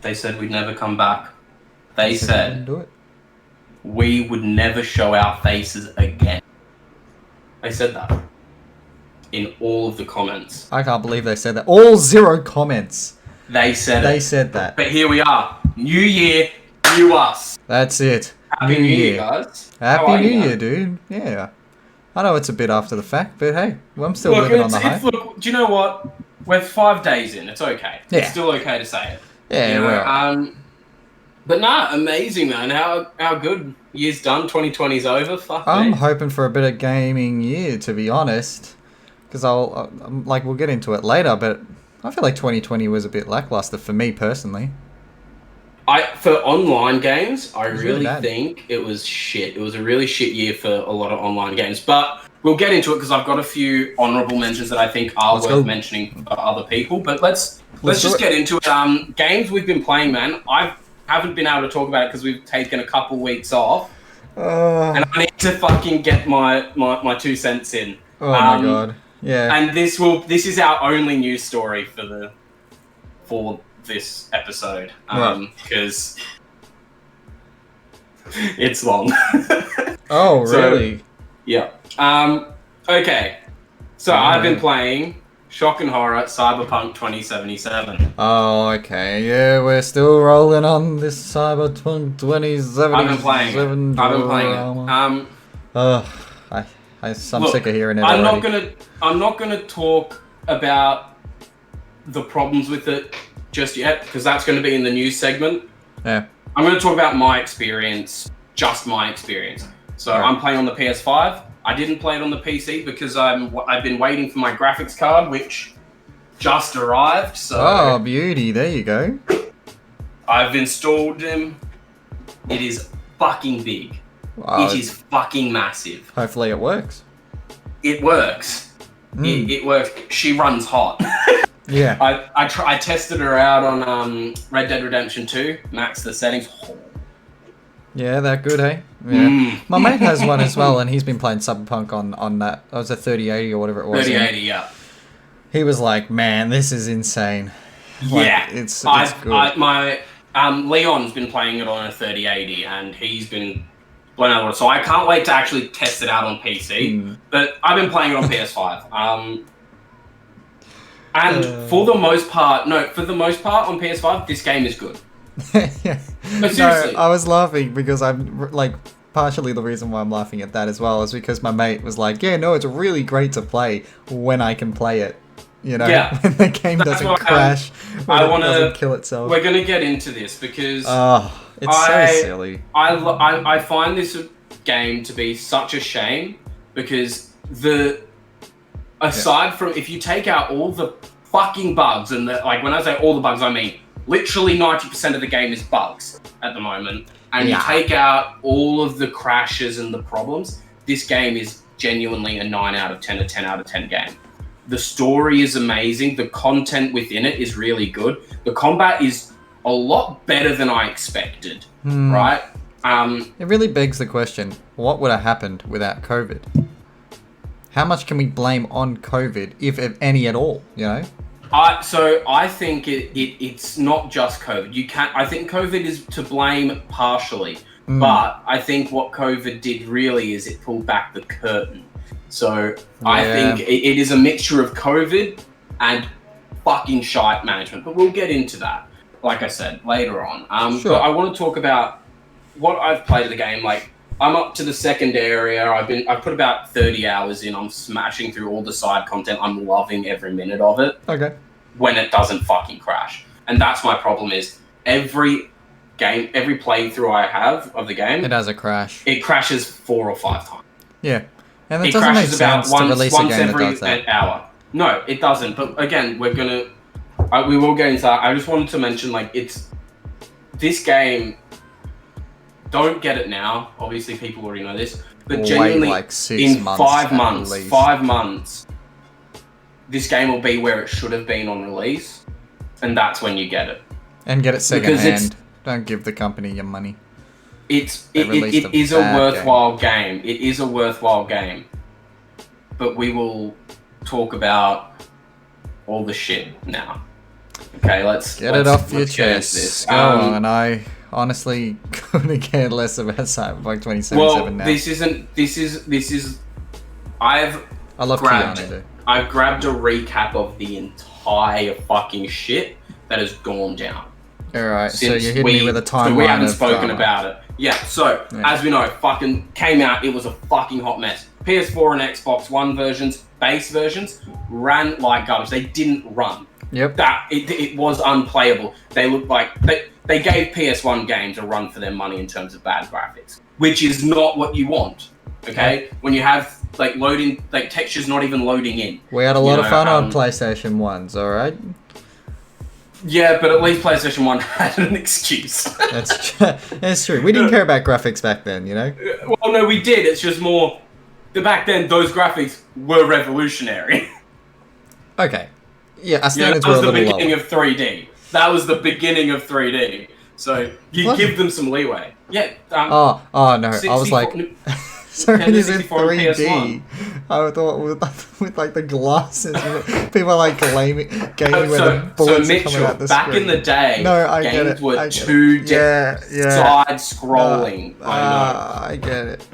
They said we'd never come back. They said do it. we would never show our faces again. They said that in all of the comments. I can't believe they said that. All 0 comments. They said that. But here we are. New year, new us. That's it. Happy New Year, guys. Happy New Year, dude. Yeah. I know it's a bit after the fact, but hey, I'm still living on the hype. Look, do you know what? We're 5 days in. It's okay. Yeah. It's still okay to say it. Yeah, well. But nah, amazing, man. How good. Year's done. 2020's over. Fuck I'm me. hoping for a bit of gaming year, to be honest. Because we'll get into it later, but I feel like 2020 was a bit lackluster for me personally. For online games, I really bad. think it was shit. It was a really shit year for a lot of online games. But we'll get into it because I've got a few honourable mentions that I think are worth mentioning for other people. But let's just get into it. Games we've been playing, man. I haven't been able to talk about it because we've taken a couple weeks off. And I need to fucking get my 2 cents in. Oh my god. Yeah. And this is our only news story for this episode. Because it's long. Oh, really? Yeah. Okay. So I've been playing Shock and Horror Cyberpunk 2077. Oh, okay. Yeah, we're still rolling on this Cyberpunk 2077. I've been playing it. I'm sick of hearing it already. I'm not gonna talk about the problems with it just yet, because that's going to be in the news segment. Yeah. I'm going to talk about my experience, just my experience. So I'm playing on the PS5. I didn't play it on the PC because I've been waiting for my graphics card, which just arrived. So oh, beauty! There you go. I've installed them. It is fucking big. Wow. It is fucking massive. Hopefully it works. It works. It works. She runs hot. Yeah. I tested her out on Red Dead Redemption 2. Max the settings. Yeah, that good, hey? Yeah. My mate has one as well, and he's been playing Cyberpunk on that. It was a 3080 or whatever it was. 3080, yeah. He was like, "Man, this is insane." Like, yeah, it's good. My Leon's been playing it on a 3080, and he's been blown out of water. So I can't wait to actually test it out on PC. But I've been playing it on PS5. And for the most part on PS5, this game is good. Yeah. No, seriously. No, I was laughing because I'm like, partially the reason why I'm laughing at that as well is because my mate was like, yeah, no, it's really great to play when I can play it. You know, when the game doesn't crash, when it doesn't kill itself. We're going to get into this because it's so silly. I find this game to be such a shame because aside from, if you take out all the fucking bugs, and like when I say all the bugs, I mean literally 90% of the game is bugs at the moment, and you take out all of the crashes and the problems, this game is genuinely a 9 out of 10, a 10 out of 10 game. The story is amazing. The content within it is really good. The combat is a lot better than I expected, right? It really begs the question, what would have happened without COVID? How much can we blame on COVID, if any at all, you know? So I think it's not just COVID. I think COVID is to blame partially, but I think what COVID did really is it pulled back the curtain. So I think it is a mixture of COVID and fucking shite management, but we'll get into that, like I said, later on. Sure. But I want to talk about what I've played of the game. Like, I'm up to the second area. I've put about 30 hours in. I'm smashing through all the side content. I'm loving every minute of it. Okay. When it doesn't fucking crash. And that's my problem is every playthrough I have of the game, it has a crash. It crashes 4 or 5 times. Yeah. And it doesn't make sense to release a game that does that. Every hour. No, it doesn't. But again, we will get into that. I just wanted to mention, like, this game, don't get it now. Obviously, people already know this. But genuinely, like 6 in months 5 months, this game will be where it should have been on release. And that's when you get it. And get it second hand. Don't give the company your money. It is a worthwhile game. It is a worthwhile game. But we will talk about all the shit now. Okay, let's get it off your chest. This. Go on. I honestly couldn't care less about Cyberpunk 2077 now. This is. I love Keanu. I've grabbed a recap of the entire fucking shit that has gone down. Alright, so you're hitting me with a timeline. So we haven't spoken about it. Yeah, so, as we know, fucking came out, it was a fucking hot mess. PS4 and Xbox One versions, base versions, ran like garbage. They didn't run. Yep. It was unplayable. They looked like... They gave PS1 games a run for their money in terms of bad graphics, which is not what you want, okay? When you have, like, loading... Like, textures not even loading in. We had a lot of fun on PlayStation 1s, alright? Yeah, but at least PlayStation 1 had an excuse. That's true. We didn't care about graphics back then, you know? Well, no, we did. It's just more... Back then, those graphics were revolutionary. Okay. Yeah, our standards were a little lower. That was the beginning of 3D. That was the beginning of 3D. So, you give them some leeway. Yeah. Oh, no. I was like... So it is in 3D. I thought with like the glasses, people are like gaming where the bullets are coming out the screen. Back in the day, games were 2D side scrolling. I get it.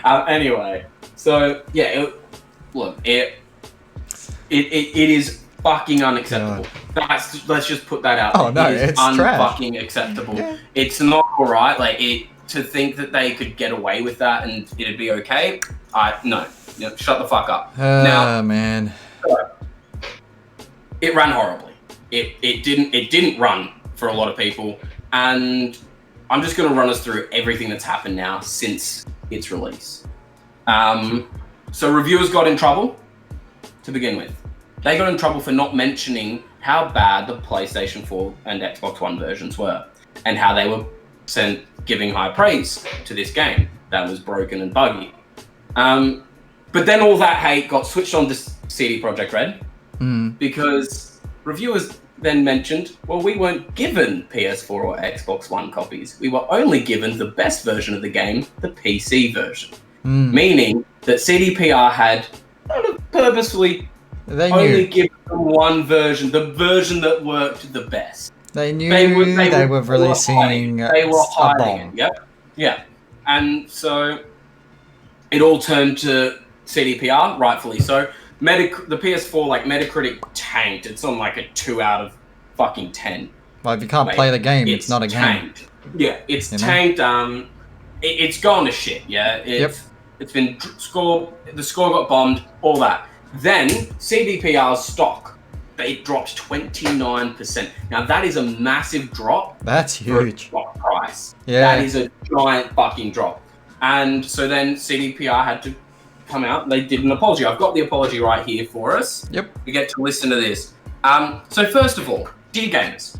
Anyway, so yeah, it is fucking unacceptable. Let's just put that out. Oh no, it's unfucking acceptable. Yeah. It's not alright. Like to think that they could get away with that and it'd be okay, no. Shut the fuck up. Now, man. It ran horribly. It didn't run for a lot of people, and I'm just going to run us through everything that's happened now since its release. So reviewers got in trouble to begin with. They got in trouble for not mentioning how bad the PlayStation 4 and Xbox One versions were, and how they were giving high praise to this game that was broken and buggy. But then all that hate got switched on to CD Projekt Red because reviewers then mentioned, well, we weren't given PS4 or Xbox One copies. We were only given the best version of the game, the PC version. Meaning that CDPR had purposefully only given them one version, the version that worked the best. They knew they were releasing They were hiding it. Yep. Yeah. And so it all turned to CDPR, rightfully so. The PS4, Metacritic tanked. It's on like a 2 out of fucking 10. Well, if you can't play the game, it's not a tanked. game. Yeah, it's tanked. It's gone to shit. Yeah. It's been the score got bombed. All that. Then CDPR's stock. It dropped 29%. Now that is a massive drop. That's huge. For a stock price. Yeah. That is a giant fucking drop. And so then CDPR had to come out and they did an apology. I've got the apology right here for us. Yep. We get to listen to this. So first of all, dear gamers,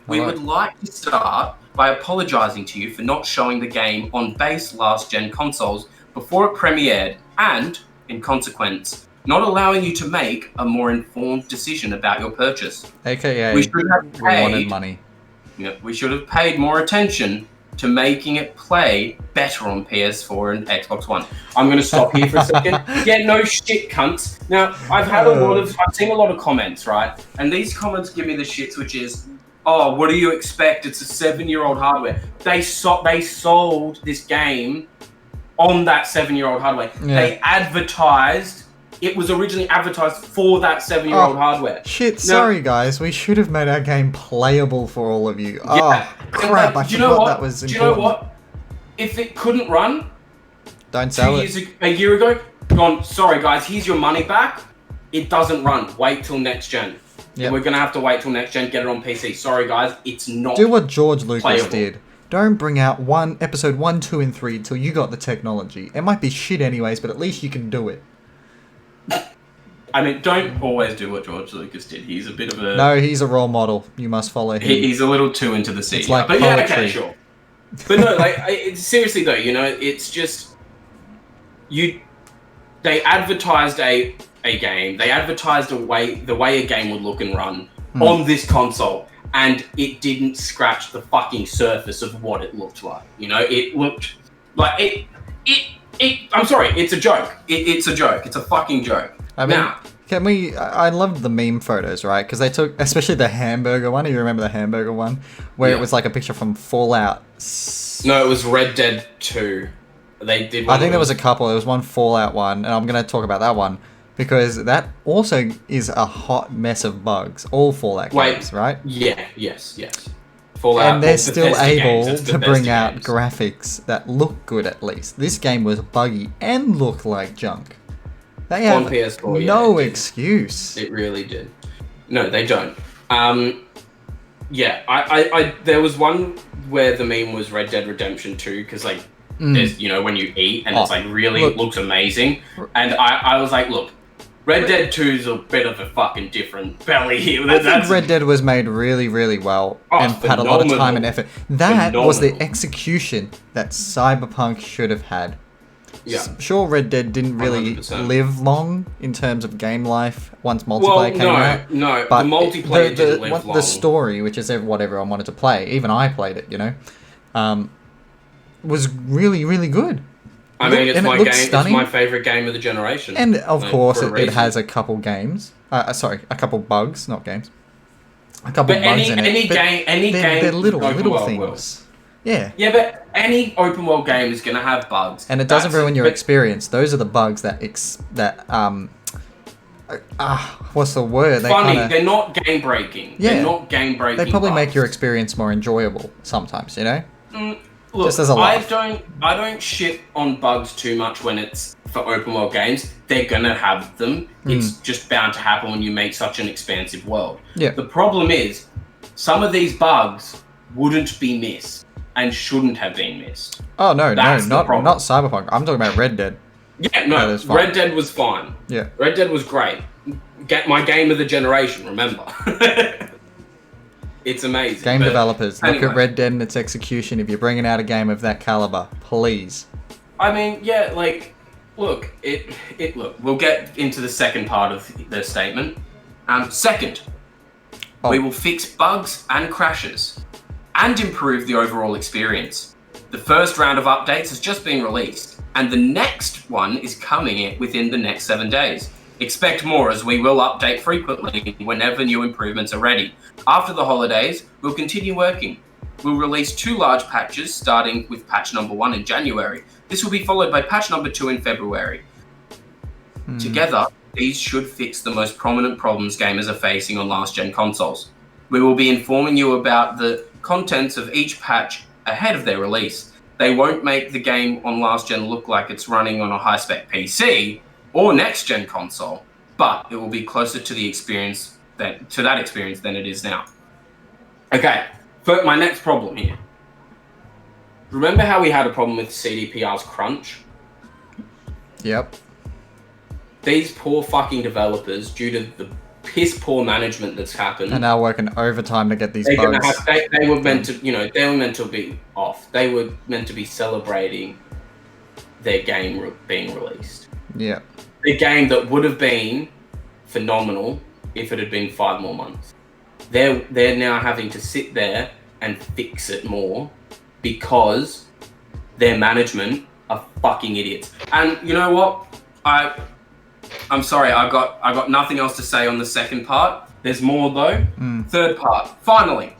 we would like to start by apologizing to you for not showing the game on base last-gen consoles before it premiered and, in consequence, not allowing you to make a more informed decision about your purchase. AKA, we wanted money. Yeah, we should have paid more attention to making it play better on PS4 and Xbox One. I'm going to stop here for a second. Yeah, no shit, cunts. Now, I've seen a lot of comments, right? And these comments give me the shits, which is, oh, what do you expect? It's a 7-year-old hardware. They sold this game on that 7-year-old hardware. Yeah. They advertised. It was originally advertised for that 7-year-old hardware. Shit, sorry guys. We should have made our game playable for all of you. Yeah. Oh, crap. I forgot that was important. Do you know what? If it couldn't run don't sell it. A year ago, gone, sorry guys, here's your money back. It doesn't run. Wait till next gen. Yep. We're going to have to wait till next gen, get it on PC. Sorry guys, it's not Do what George Lucas playable. Did. Don't bring out episode 1, 2, and 3 till you got the technology. It might be shit anyways, but at least you can do it. I mean, don't always do what George Lucas did. He's a bit of a... No, he's a role model. You must follow him. He's a little too into the scene. It's like but poetry. Yeah, okay, sure. But no, seriously though, it's just... They advertised a game. They advertised the way a game would look and run on this console. And it didn't scratch the fucking surface of what it looked like. It looked like... I'm sorry, it's a joke. It's a joke. It's a fucking joke. I mean, now, Can we? I loved the meme photos, right? Because they took, especially the hamburger one. You remember the hamburger one, where it was like a picture from Fallout. No, it was Red Dead 2. They did. I think there was a couple. There was one Fallout one, and I'm going to talk about that one because that also is a hot mess of bugs. All Fallout games, right? Yeah. Yes. Fallout, and they're still able games. to bring out graphics that look good. At least this game was buggy and looked like junk. They have on PS4, no excuse. It really did. No, they don't. Yeah, I there was one where the meme was Red Dead Redemption 2 because like there's when you eat and it's like really looks amazing, and I was like, look, Red Dead 2 is a bit of a fucking different belly here. I think Red Dead was made really, really well and had a lot of time and effort. That was the execution that Cyberpunk should have had. Yeah. Sure, Red Dead didn't really 100%. live long in terms of game life once multiplayer came out. No, but the multiplayer didn't live long. The story, which is what everyone wanted to play, even I played it, was really, really good. I mean, it's my game. Stunning. It's my favorite game of the generation. And of course, it has a couple games. A couple bugs, not games. A couple bugs in it. They're little things. World. Yeah. Yeah, but any open world game is going to have bugs. And it doesn't ruin your experience. Those are the bugs that what's the word? They're not game breaking. Yeah. They're not game breaking. They probably bugs. make your experience more enjoyable sometimes, Look, just as a laugh. I don't shit on bugs too much when it's for open world games. They're gonna have them. It's just bound to happen when you make such an expansive world. Yeah. The problem is, some of these bugs wouldn't be missed and shouldn't have been missed. Oh no, not Cyberpunk. I'm talking about Red Dead. Yeah, no, Red Dead was fine. Yeah. Red Dead was great. My game of the generation, remember. It's amazing. Game developers, look at Red Dead and its execution. If you're bringing out a game of that caliber, please. I mean, yeah, like, look, we'll get into the second part of the statement. Second, we will fix bugs and crashes and improve the overall experience. The first round of updates has just been released, and the next one is coming within the next 7 days. Expect more, as we will update frequently whenever new improvements are ready. After the holidays, we'll continue working. We'll release 2 large patches, starting with patch number 1 in January. This will be followed by patch number 2 in February. Together, these should fix the most prominent problems gamers are facing on last-gen consoles. We will be informing you about the contents of each patch ahead of their release. They won't make the game on last-gen look like it's running on a high-spec PC or next-gen console, but it will be closer to the experience that experience than it is now. Okay, but my next problem here. Remember how we had a problem with CDPR's crunch? Yep. These poor fucking developers, due to the piss poor management that's happened, and now working overtime to get these bugs. They were meant to, they were meant to be off. They were meant to be celebrating their game being released. Yeah. The game that would have been phenomenal if it had been 5 more months. They're now having to sit there and fix it more because their management are fucking idiots. And you know what? I'm sorry, I got nothing else to say on the second part. There's more though. Third part. Finally,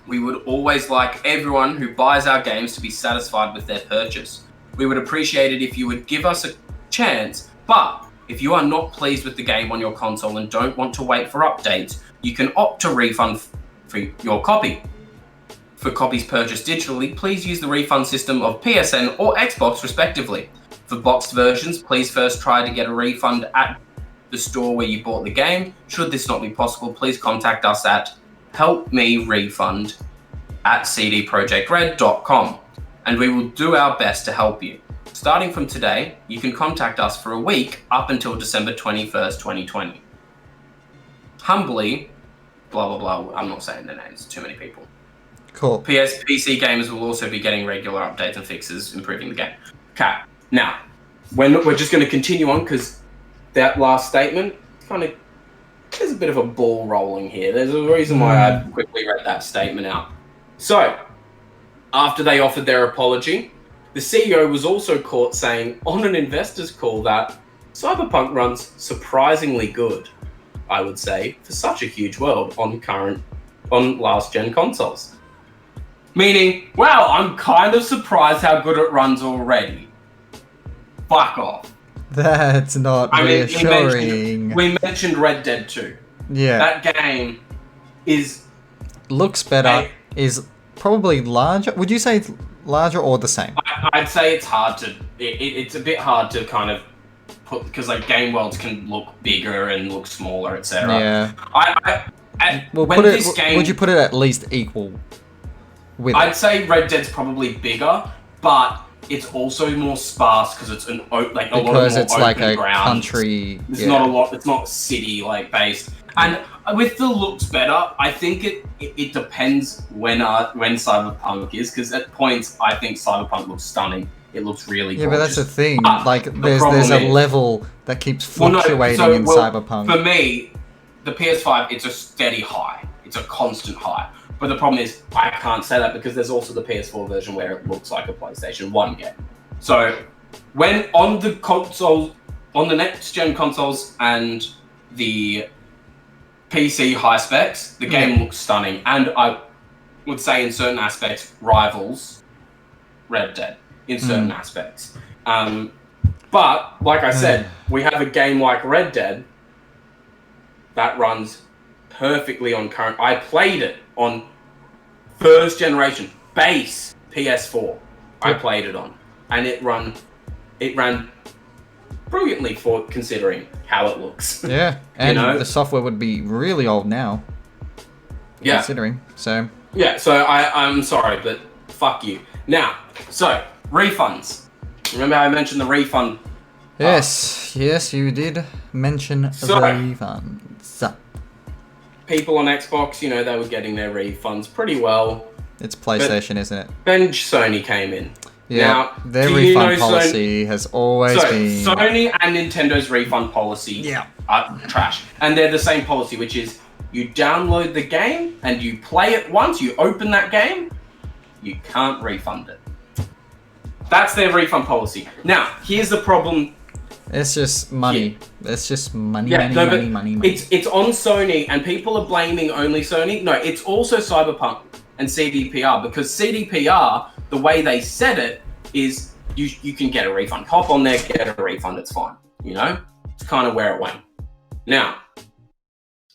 we would always like everyone who buys our games to be satisfied with their purchase. We would appreciate it if you would give us a chance, but if you are not pleased with the game on your console and don't want to wait for updates, you can opt to refund for your copy. For copies purchased digitally, please use the refund system of PSN or Xbox respectively. For boxed versions, please first try to get a refund at the store where you bought the game. Should this not be possible, please contact us at helpmerefund@cdprojektred.com, and we will do our best to help you. Starting from today, you can contact us for a week up until December 21st, 2020. Humbly, blah, blah, blah. I'm not saying their names. Too many people. Cool. PC gamers will also be getting regular updates and fixes, improving the game. Okay. Now, we're just going to continue on because that last statement there's a bit of a ball rolling here. There's a reason why I quickly read that statement out. So, after they offered their apology, the CEO was also caught saying on an investors call that Cyberpunk runs surprisingly good, I would say, for such a huge world on last-gen consoles. Meaning, wow, I'm kind of surprised how good it runs already. Fuck off. That's not reassuring. We mentioned Red Dead 2. Yeah. That game looks better, is probably larger. Would you say it's larger or the same? I'd say it's hard to... It's a bit hard to kind of put... Because, like, game worlds can look bigger and look smaller, etc. Yeah. Would you put it at least equal with I'd say Red Dead's probably bigger, but it's also more sparse because it's a lot more open ground. Country. There's not a lot. It's not city based. And with the looks better, I think it depends when Cyberpunk is, because at points I think Cyberpunk looks stunning. It looks really gorgeous. Yeah, but that's the thing. There's a level that keeps fluctuating in Cyberpunk. For me, the PS5, it's a steady high. It's a constant high. But the problem is, I can't say that because there's also the PS4 version where it looks like a PlayStation 1 game. So, when on the next-gen consoles and the PC high specs, the game looks stunning. And I would say in certain aspects, rivals Red Dead in certain aspects. But, like I said, we have a game like Red Dead that runs perfectly on current... I played it on first generation base PS4. I played it on, and it ran brilliantly for considering how it looks. Yeah, and the software would be really old now. Yeah, considering so. Yeah, so I'm sorry, but fuck you. Now, so refunds. Remember how I mentioned the refund? Yes, you did mention the refunds. People on Xbox, they were getting their refunds pretty well. It's PlayStation, isn't it? Then Sony came in. Yeah, now, their refund policy has always been... Sony and Nintendo's refund policy are trash. And they're the same policy, which is you download the game and you play it once, you open that game, you can't refund it. That's their refund policy. Now, here's the problem. It's just money. Yeah. It's just money. Money. It's on Sony, and people are blaming only Sony. No, it's also Cyberpunk and CDPR, because CDPR, the way they said it is you can get a refund. Hop on there, get a refund. It's fine. It's kind of where it went. Now,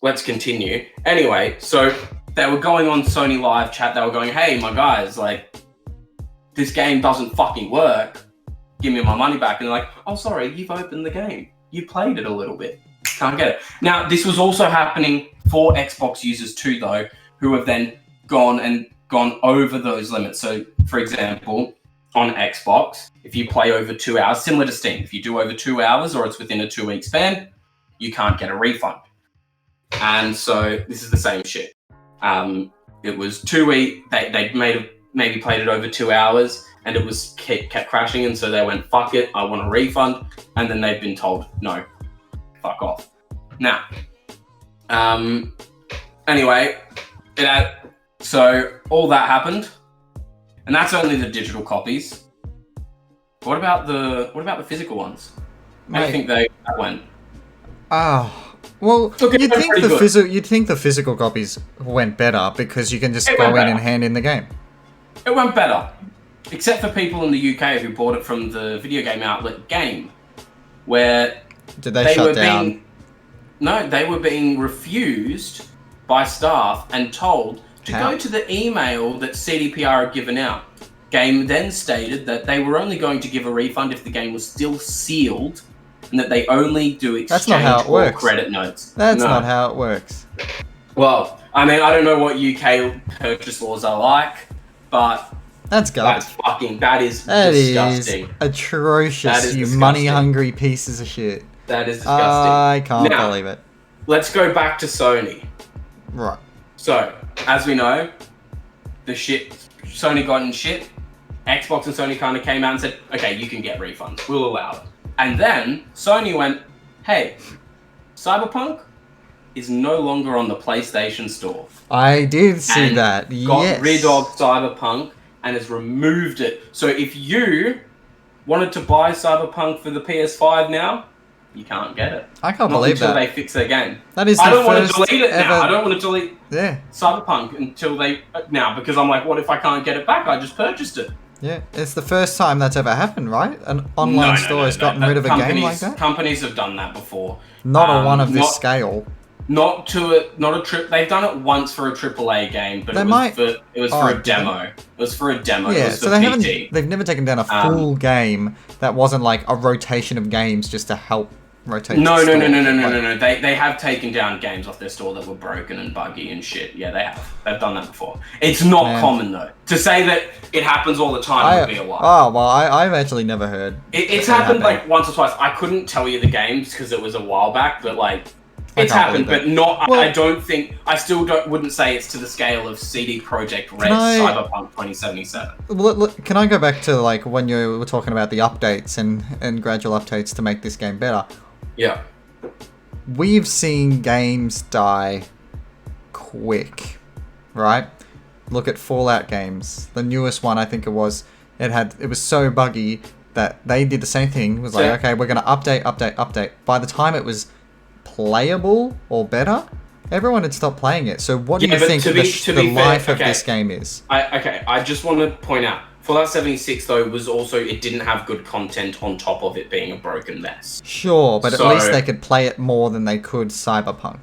let's continue. Anyway, so they were going on Sony Live chat. They were going, "Hey, my guys, this game doesn't fucking work. Give me my money back." And they're like, "Oh, sorry, you've opened the game. You played it a little bit. Can't get it." Now, this was also happening for Xbox users too, though, who have then gone over those limits. So, for example, on Xbox, if you play over 2 hours, similar to Steam, if you do over 2 hours or it's within a 2-week span, you can't get a refund. And so this is the same shit. It was 2 weeks. They maybe played it over 2 hours, and it was kept crashing, and so they went, "Fuck it, I want a refund," and then they've been told, "No, fuck off." Now, anyway, so all that happened, and that's only the digital copies. What about the physical ones? How do you think that went? Well, you'd think the physical copies went better because you can just go in and hand in the game. It went better. Except for people in the UK who bought it from the video game outlet Game, where did they shut down? They were being refused by staff and told to go to the email that CDPR had given out. Game then stated that they were only going to give a refund if the game was still sealed, and that they only do exchange or credit notes. That's not how it works. Well, I mean, I don't know what UK purchase laws are like, but that's garbage. That is disgusting. Is atrocious, you money-hungry pieces of shit. That is disgusting. I can't believe it. Let's go back to Sony. Right. So, as we know, Sony got in shit. Xbox and Sony kind of came out and said, "Okay, you can get refunds. We'll allow it." And then Sony went, "Hey, Cyberpunk is no longer on the PlayStation Store." I did see that. Got rid of Cyberpunk and has removed it. So if you wanted to buy Cyberpunk for the PS5 now, You can't get it. I can't believe that. Until they fix their game. That is the I don't want first to delete it ever... now. I don't want to delete Yeah. Cyberpunk until they... Now, because I'm like, what if I can't get it back? I just purchased it. Yeah, it's the first time that's ever happened, right? An online store has gotten rid of a game like that? Companies have done that before. Not a one of this scale. Not a trip. They've done it once for a AAA game, but it was for a demo. It was for a demo. Yeah, it was so they've never taken down a full game that wasn't like a rotation of games just to help rotate. No. They have taken down games off their store that were broken and buggy and shit. Yeah, they have. They've done that before. It's not common though. To say that it happens all the time would be a lie. Oh well, I've actually never heard. It's happened like once or twice. I couldn't tell you the games because it was a while back, but like. It's happened, but not. Well, I don't think. I still wouldn't say it's to the scale of CD Projekt Red Cyberpunk 2077. Well, can I go back to like when you were talking about the updates and gradual updates to make this game better? Yeah. We've seen games die quick, right? Look at Fallout games. The newest one, I think it was so buggy that they did the same thing. It was like, okay, we're gonna update. By the time it was playable or better, everyone had stopped playing it. So what do you think the life of this game is? I just want to point out, Fallout 76 though was also, it didn't have good content on top of it being a broken mess. Sure, but at least they could play it more than they could Cyberpunk.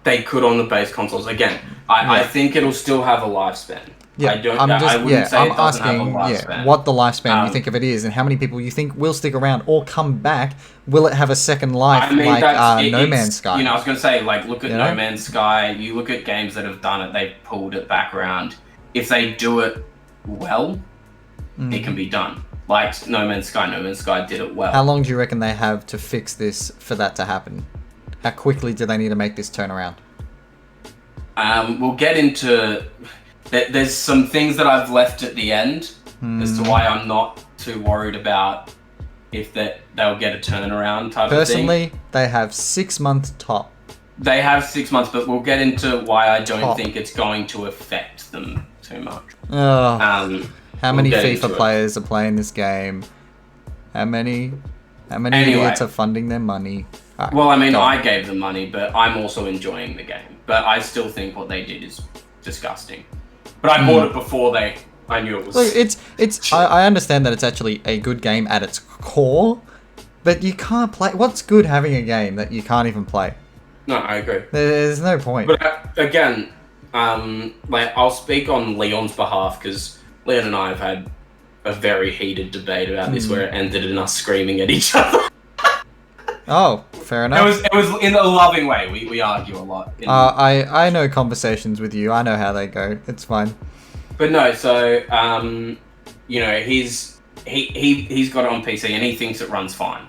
They could on the base consoles. Again, I think it'll still have a lifespan. Yeah, I'm asking what the lifespan you think of it is, and how many people you think will stick around or come back. Will it have a second life No Man's Sky? I was going to say, like, look at No Man's Sky. You look at games that have done it, they've pulled it back around. If they do it well, it can be done. Like No Man's Sky did it well. How long do you reckon they have to fix this for that to happen? How quickly do they need to make this turnaround? We'll get into... There's some things that I've left at the end as to why I'm not too worried about if they'll get a turnaround type of thing. Personally, they have 6 months top. They have 6 months, but we'll get into why I don't think it's going to affect them too much. How many FIFA players are playing this game? How many idiots are funding their money? Right, well, I mean, I gave them money, but I'm also enjoying the game. But I still think what they did is disgusting. But I bought it before I knew it was... Look, I understand that it's actually a good game at its core, but you can't play... What's good having a game that you can't even play? No, I agree. There's no point. But again, I'll speak on Leon's behalf, because Leon and I have had a very heated debate about this where it ended in us screaming at each other. Oh, fair enough. It was in a loving way. We argue a lot. I know conversations with you. I know how they go. It's fine. But no, so he's got it on PC and he thinks it runs fine.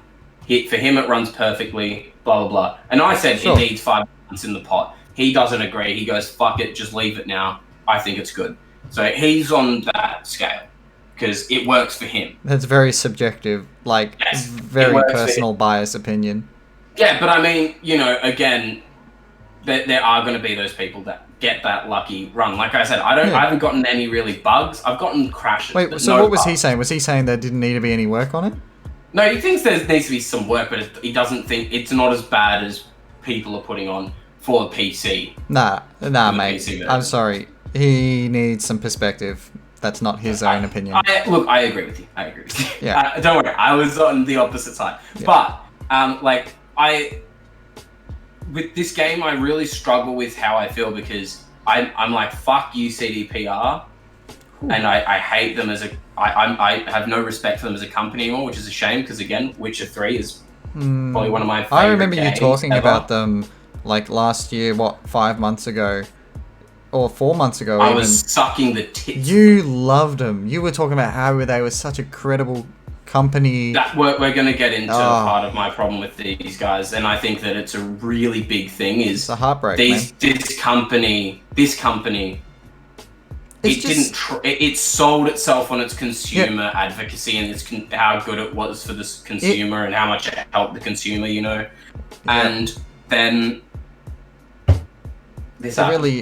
For him, it runs perfectly. Blah blah blah. And I said it needs 5 months in the pot. He doesn't agree. He goes, "Fuck it, just leave it now. I think it's good." So he's on that scale. Because it works for him. That's very subjective, very personal bias opinion. Yeah, but I mean, again, there are going to be those people that get that lucky run. Like I said, I haven't gotten any really bugs. I've gotten crashes. Wait, so what was he saying? Was he saying there didn't need to be any work on it? No, he thinks there needs to be some work, but he doesn't think it's not as bad as people are putting on for the PC. Nah, mate. I'm sorry. He needs some perspective. That's not his own opinion. I agree with you. Yeah. Don't worry. I was on the opposite side. Yeah. But, with this game, I really struggle with how I feel because I'm like, fuck you, CDPR. Ooh. And I hate them I have no respect for them as a company anymore, which is a shame because, again, Witcher 3 is probably one of my favorite I remember you talking ever. about them, last year, 5 months ago? Or 4 months ago. I was sucking the tits. You loved them. You were talking about how they were such a credible company. That we're going to get into part of my problem with these guys, and I think that it's a really big thing. It's a heartbreak. This company. It sold itself on its consumer advocacy and how good it was for the consumer and how much it helped the consumer. And then. It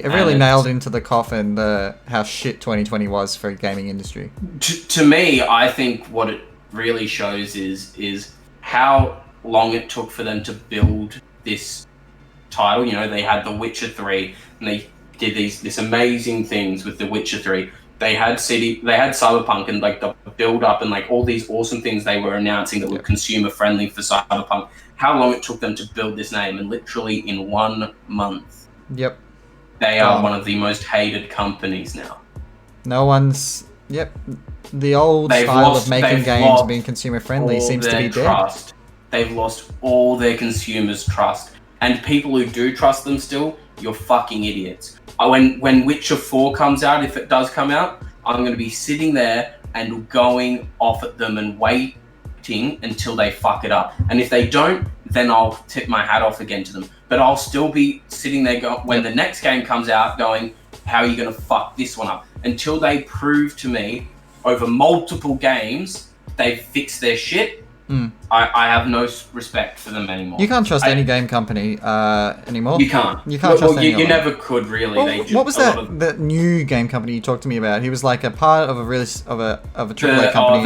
really nailed into the coffin how shit 2020 was for the gaming industry. To me, I think what it really shows is how long it took for them to build this title. You know, they had The Witcher 3, and they did this amazing things with The Witcher 3. They had Cyberpunk, and like the build up and like all these awesome things they were announcing that were consumer friendly for Cyberpunk. How long it took them to build this name, and literally in 1 month. Yep. They are one of the most hated companies now. No one's... Yep. The old style of making games and being consumer friendly seems to be dead. They've lost all their consumers' trust. And people who do trust them still, you're fucking idiots. When Witcher 4 comes out, if it does come out, I'm going to be sitting there and going off at them and waiting until they fuck it up. And if they don't, then I'll tip my hat off again to them. But I'll still be sitting there when the next game comes out going, how are you going to fuck this one up? Until they prove to me over multiple games they've fixed their shit, I have no respect for them anymore. You can't trust any game company anymore. You can't. You can't trust anyone. You never could really. Well, what was that new game company you talked to me about? He was like a part of a AAA company.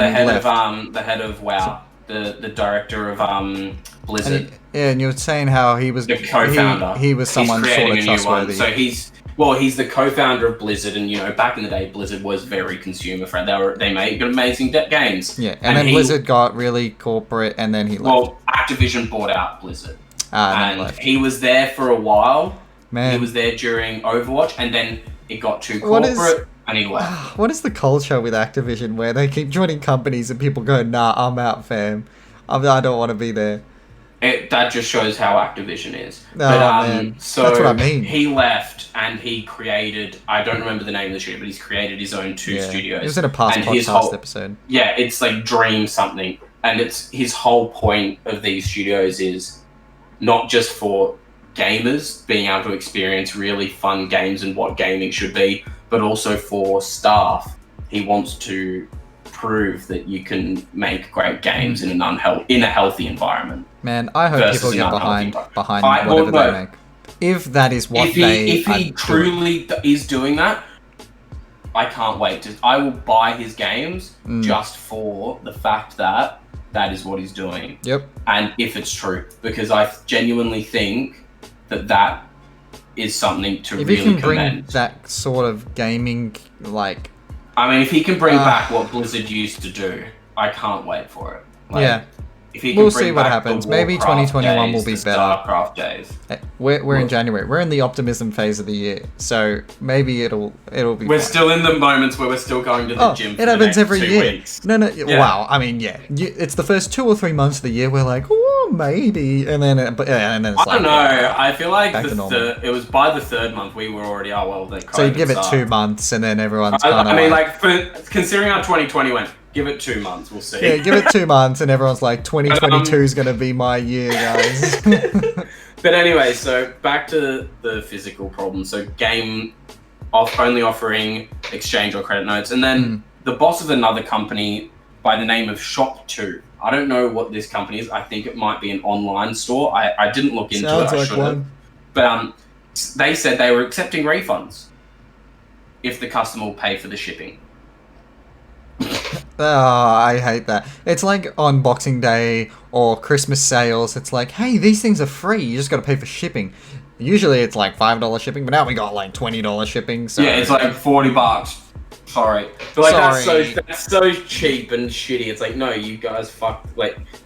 The head of WoW, the director of Blizzard. And you were saying how he was the co-founder. He was someone sort of trustworthy. So he's the co-founder of Blizzard, and you know, back in the day, Blizzard was very consumer friendly. They made amazing games. Yeah, and then Blizzard got really corporate, and then he left. Well, Activision bought out Blizzard, and he was there for a while. Man, he was there during Overwatch, and then it got too corporate, and he left. What is the culture with Activision where they keep joining companies and people go, "Nah, I'm out, fam. I don't want to be there." That just shows how Activision is. Man. So that's what I mean. He left and he created, I don't remember the name of the studio, but he's created his own two studios. It was in a past podcast episode. Yeah, it's like Dream something. And it's his whole point of these studios is not just for gamers being able to experience really fun games and what gaming should be, but also for staff. He wants to prove that you can make great games in a healthy environment. Man, I hope people get behind whatever they make. If that is what if he truly is doing that, I can't wait. I will buy his games just for the fact that that is what he's doing. Yep. And if it's true, because I genuinely think that is something to really commend. If he can bring that sort of gaming, like... I mean, if he can bring back what Blizzard used to do, I can't wait for it. Yeah. If he can we'll see what happens. Maybe 2021 will be better. StarCraft days. We're in January. We're in the optimism phase of the year, so maybe it'll be. We're still in the moments where we're still going to the gym. It happens every year. Weeks. No. Yeah. Wow. I mean, yeah. It's the first 2 or 3 months of the year. We're like, oh, maybe, and then it's like. I don't know. I feel like it was by the 3rd month we were already. Oh well, they. So you give it 2 months, and then everyone's. I mean, considering how 2020 went. Give it 2 months, we'll see. Yeah, give it 2 months, and everyone's like, 2022 is going to be my year, guys. But anyway, so back to the physical problem. So game only offering exchange or credit notes. And then the boss of another company by the name of Shop2. I don't know what this company is. I think it might be an online store. I didn't look into it. I should have. But they said they were accepting refunds if the customer will pay for the shipping. Oh, I hate that. It's like on Boxing Day or Christmas sales. It's like, hey, these things are free. You just got to pay for shipping. Usually it's like $5 shipping, but now we got like $20 shipping. So yeah, it's like $40. Sorry, but like that's so cheap and shitty. It's like, no, you guys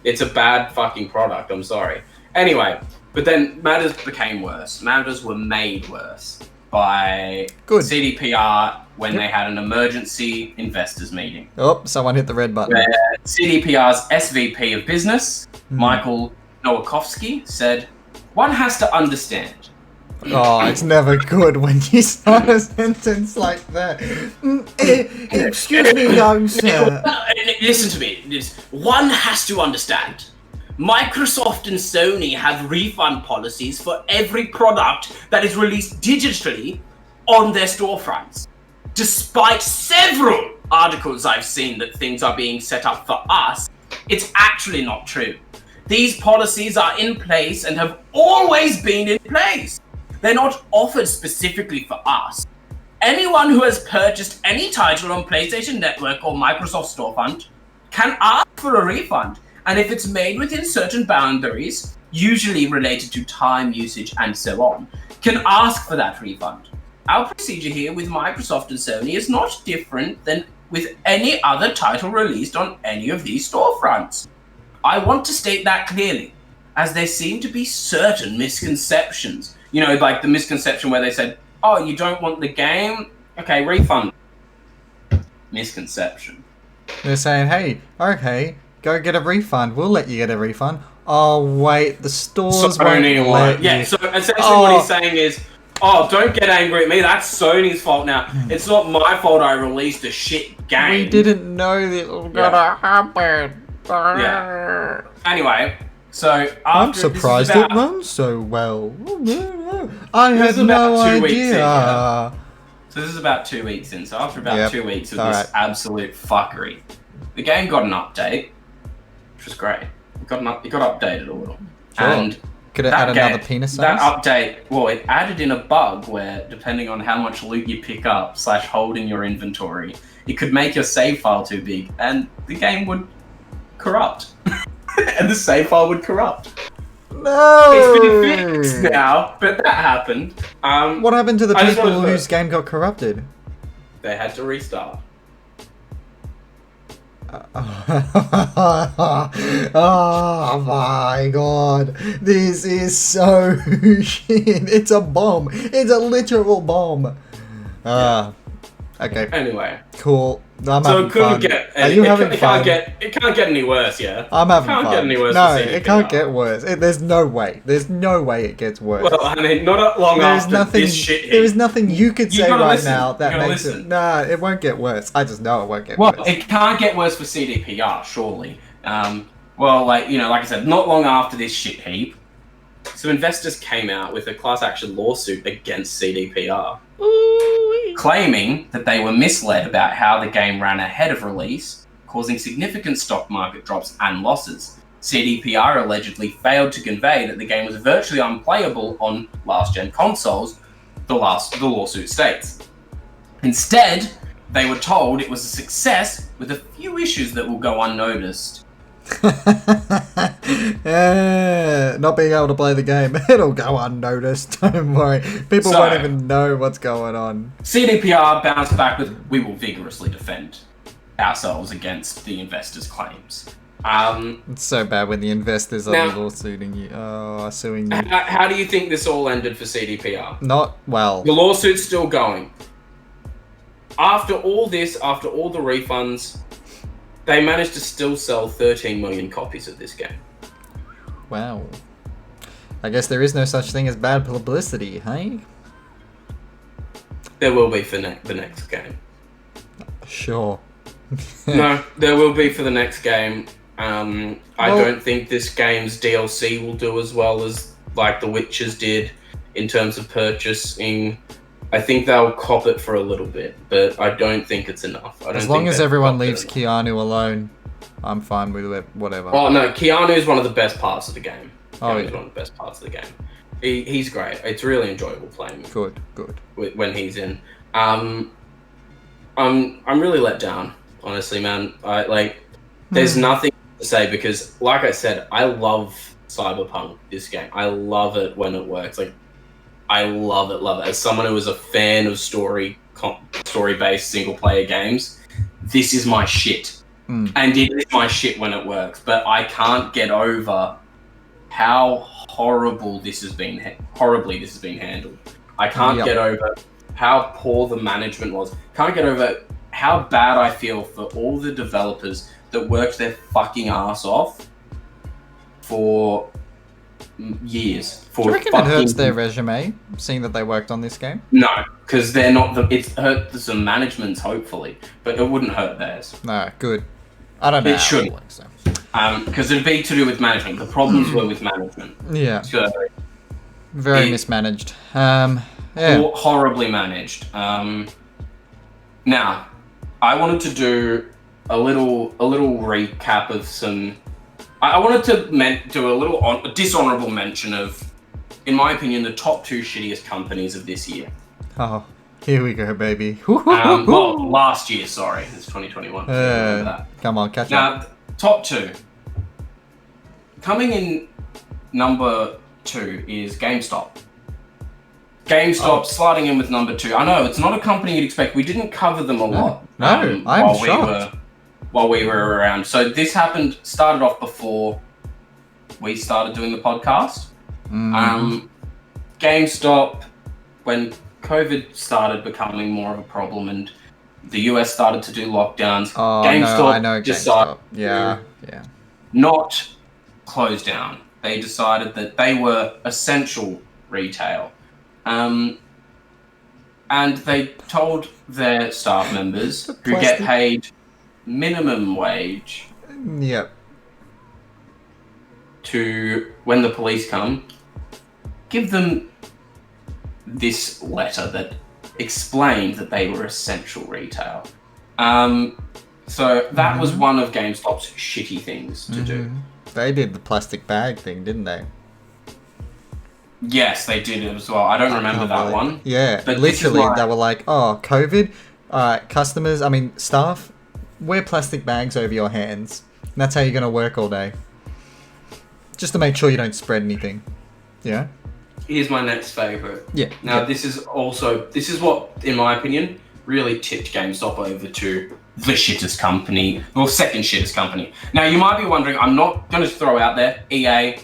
it's a bad fucking product. I'm sorry. Anyway, but then matters became worse. Matters were made worse by CDPR when they had an emergency investors meeting. Oh, someone hit the red button. Where CDPR's SVP of Business, Michael Nowakowski, said, "One has to understand." Oh, it's never good when you start a sentence like that. Excuse me, young sir. Listen to me. One has to understand. Microsoft and Sony have refund policies for every product that is released digitally on their storefronts. Despite several articles I've seen that things are being set up for us, it's actually not true. These policies are in place and have always been in place. They're not offered specifically for us. Anyone who has purchased any title on PlayStation Network or Microsoft Storefront can ask for a refund, and if it's made within certain boundaries, usually related to time usage and so on, can ask for that refund. Our procedure here with Microsoft and Sony is not different than with any other title released on any of these storefronts. I want to state that clearly, as there seem to be certain misconceptions. You know, like the misconception where they said, oh, you don't want the game? Okay, refund. Misconception. They're saying, hey, okay, go get a refund. We'll let you get a refund. Oh, wait, the stores won't let you. Yeah, so essentially what he's saying is, oh, don't get angry at me. That's Sony's fault now. It's not my fault I released a shit game. We didn't know this was gonna happen. Yeah. Anyway, so I'm surprised it runs so well. I had no idea. So this is about 2 weeks in. So after about 2 weeks of this absolute fuckery, the game got an update, which was great. It got updated a little. Sure. And could it add another penis size? That update, well, it added in a bug where, depending on how much loot you pick up / hold in your inventory, it could make your save file too big, and the game would corrupt. And the save file would corrupt. No! It's been fixed now, but that happened. What happened to the people whose game got corrupted? They had to restart. Oh my god. This is so shit. It's a bomb. It's a literal bomb. Okay. Anyway. Cool. I'm so having fun. Are you having fun? It can't get any worse, yeah? I'm having fun. It can't get any worse. No, it can't get worse. There's no way. There's no way it gets worse. Well, I mean, not long after this shit hit. There is nothing you could say right now that makes it... Nah, it won't get worse. I just know it won't get worse. Well, it can't get worse for CDPR, surely. Well, like I said, not long after this shit heap, some investors came out with a class action lawsuit against CDPR. Claiming that they were misled about how the game ran ahead of release, causing significant stock market drops and losses. CDPR allegedly failed to convey that the game was virtually unplayable on last-gen consoles, the lawsuit states. Instead, they were told it was a success with a few issues that will go unnoticed. Not being able to play the game, it'll go unnoticed. Don't worry, people won't even know what's going on. CDPR bounced back with, we will vigorously defend ourselves against the investors' claims. It's so bad when the investors are lawsuiting you. Oh, suing you. How do you think this all ended for CDPR? Not well. The lawsuit's still going. After all this, after all the refunds, they managed to still sell 13 million copies of this game. Wow. I guess there is no such thing as bad publicity, hey? There will be for the next game. Sure. No, there will be for the next game. I don't think this game's DLC will do as well as like The Witcher's did in terms of purchasing. I think they'll cop it for a little bit, but I don't think it's enough. As long as everyone leaves Keanu alone, I'm fine with it, whatever. Oh no, Keanu is one of the best parts of the game. He's one of the best parts of the game. He's great. It's really enjoyable playing. Good. When he's in. I'm really let down, honestly, man. There's nothing to say because, like I said, I love Cyberpunk, this game. I love it when it works. Like, I love it. As someone who is a fan of story-based single-player games, this is my shit. And it is my shit when it works. But I can't get over how horribly this has been handled. I can't get over how poor the management was. Can't get over how bad I feel for all the developers that worked their fucking ass off for years. Do you reckon it hurts their resume, seeing that they worked on this game? No, because they're not. It's hurt some managements, hopefully, but it wouldn't hurt theirs. No, good. I don't know. It shouldn't. Because it'd be to do with management. The problems were with management. Yeah. So very mismanaged. Horribly managed. Now, I wanted to do a little recap of some. I wanted to do a little dishonorable mention of, in my opinion, the top 2 shittiest companies of this year. Oh, here we go, baby. Last year, sorry. It's 2021. Come on, catch up. Now, top 2. coming in number 2 is GameStop. GameStop sliding in with number 2. I know, it's not a company you'd expect. We didn't cover them a lot. No, I'm shocked. While we were around. So this started off before we started doing the podcast. GameStop, when COVID started becoming more of a problem and the US started to do lockdowns, GameStop decided to not close down. They decided that they were essential retail. And they told their staff members who get paid minimum wage to, when the police come, give them this letter that explained that they were essential retail. So that was one of GameStop's shitty things to do. They did the plastic bag thing, didn't they? Yes, they did it as well. I don't remember that one. Yeah, but literally they were like, oh, COVID, staff, wear plastic bags over your hands. And that's how you're going to work all day. Just to make sure you don't spread anything. Yeah? Here's my next favourite. Yeah. Now, this is what, in my opinion, really tipped GameStop over to the shittest company, or second shittest company. Now, you might be wondering, I'm not going to throw out there, EA,